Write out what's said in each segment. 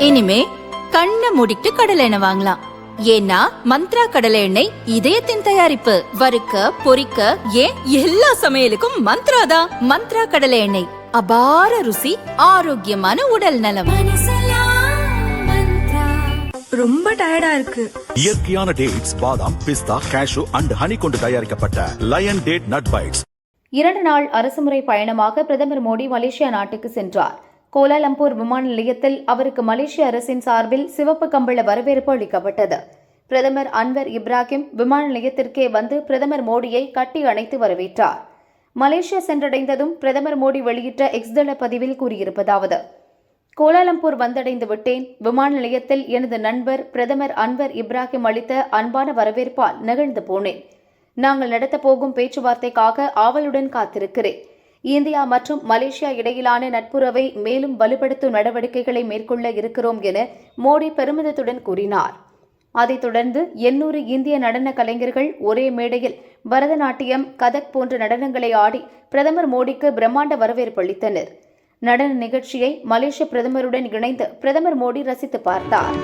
இனிமே கண்ணை மூடிட்டு கடலை எண்ணெய் வாங்கலாம். ஏன்னா மந்த்ரா கடலை எண்ணெய் இதயத்தின் தயாரிப்பு. வறுக்க பொரிக்க ஏன் எல்லா சமையலுக்கும் மந்த்ரா தான். மந்த்ரா கடலை எண்ணெய், அபார ருசி, ஆரோக்கியமான உடல் நலம். ரொம்ப டயர்டா இருக்கு. இயற்கையான டேட்ஸ், பாதாம், பிஸ்தா, கேஷு அண்ட் ஹனி கொண்டு தயாரிக்கப்பட்ட லயன் டேட் நட் பைட்ஸ். 2 நாள் அரசுமுறை பயணமாக பிரதமர் மோடி மலேசியா நாட்டுக்கு சென்றார். கோலாலம்பூர் விமான நிலையத்தில் அவருக்கு மலேசிய அரசின் சார்பில் சிவப்பு கம்பள வரவேற்பு அளிக்கப்பட்டது. பிரதமர் அன்வர் இப்ராஹிம் விமான நிலையத்திற்கே வந்து பிரதமர் மோடியை கட்டி அணைத்து வரவேற்றார். மலேசியா சென்றடைந்ததும் பிரதமர் மோடி வெளியிட்ட எக்ஸ் தள பதிவில் கூறியிருப்பதாவது: கோலாலம்பூர் வந்தடைந்து விட்டேன். விமான நிலையத்தில் எனது நண்பர் பிரதமர் அன்வர் இப்ராஹிம் அளித்த அன்பான வரவேற்பால் நெகிழ்ந்து போனேன். நாங்கள் நடத்தப் போகும் பேச்சுவார்த்தைக்காக ஆவலுடன் காத்திருக்கிறேன். இந்தியா மற்றும் மலேசியா இடையிலான நட்புறவை மேலும் வலுப்படுத்தும் நடவடிக்கைகளை மேற்கொள்ள இருக்கிறோம் என மோடி பெருமிதத்துடன் கூறினார். அதைத் தொடர்ந்து 800 இந்திய நடன கலைஞர்கள் ஒரே மேடையில் பரதநாட்டியம், கதக் போன்ற நடனங்களை ஆடி பிரதமர் மோடிக்கு பிரம்மாண்ட வரவேற்பு அளித்தனர். நடன நிகழ்ச்சியை மலேசிய பிரதமருடன் இணைந்து பிரதமர் மோடி ரசித்து பார்த்தார்.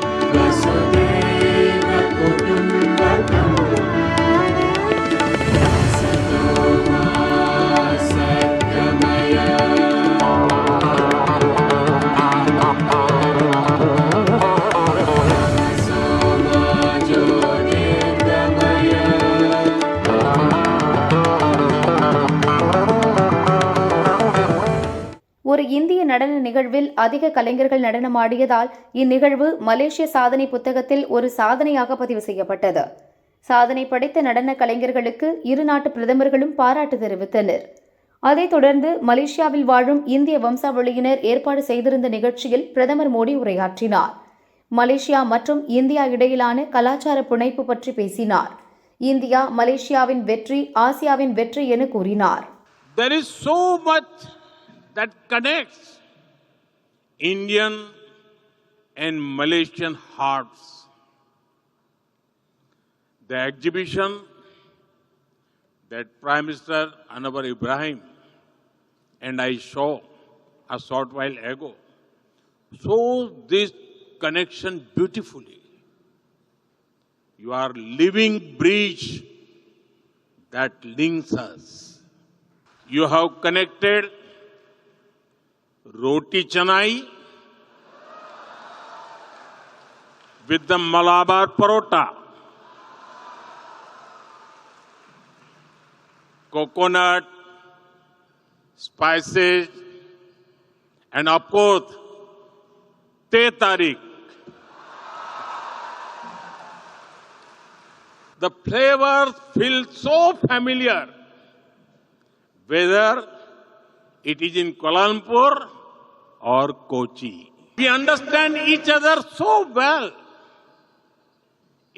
ஒரு இந்திய நடன நிகழ்வில் அதிக கலைஞர்கள் நடனமாடியதால் இந்நிகழ்வு மலேசிய சாதனை புத்தகத்தில் ஒரு சாதனையாக பதிவு செய்யப்பட்டது. சாதனை படைத்த நடன கலைஞர்களுக்கு இரு நாட்டு பிரதமர்களும் பாராட்டு தெரிவித்தனர். அதைத் தொடர்ந்து மலேசியாவில் வாழும் இந்திய வம்சாவளியினர் ஏற்பாடு செய்திருந்த நிகழ்ச்சியில் பிரதமர் மோடி உரையாற்றினார். மலேசியா மற்றும் இந்தியா இடையிலான கலாச்சார பிணைப்பு பற்றி பேசினார். இந்தியா மலேசியாவின் வெற்றி ஆசியாவின் வெற்றி என கூறினார். There is so much that connects Indian and Malaysian hearts. The exhibition that Prime Minister Anwar Ibrahim and I saw a short while ago shows this connection beautifully. You are living bridge that links us. You have connected Roti Chanai with the Malabar Parota, coconut, spices, and of course, Teh Tarik. The flavors feel so familiar, whether it is in Kuala Lumpur or Kochi. We understand each other so well.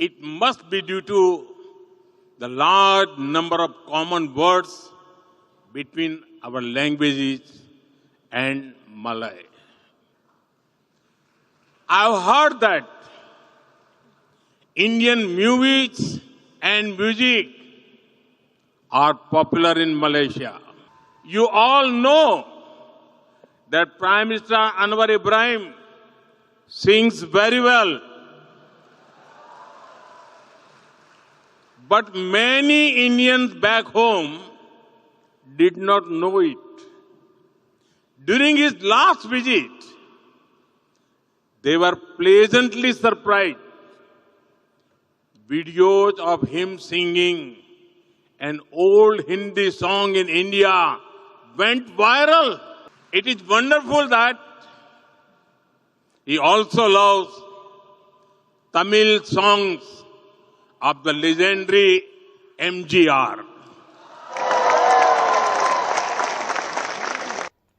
It must be due to the large number of common words between our languages and Malay. I've heard that Indian movies and music are popular in Malaysia. You all know that Prime Minister Anwar Ibrahim sings very well. But many Indians back home did not know it. During his last visit, they were pleasantly surprised. Videos of him singing an old Hindi song in India went viral. It is wonderful that he also loves Tamil songs of the legendary MGR.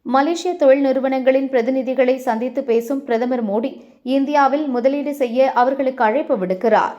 மலேசிய தொழில் நிறுவனங்களின் பிரதிநிதிகளை சந்தித்து பேசும் பிரதமர் மோடி இந்தியாவில் முதலீடு செய்ய அவர்களுக்கு அழைப்பு விடுக்கிறார்.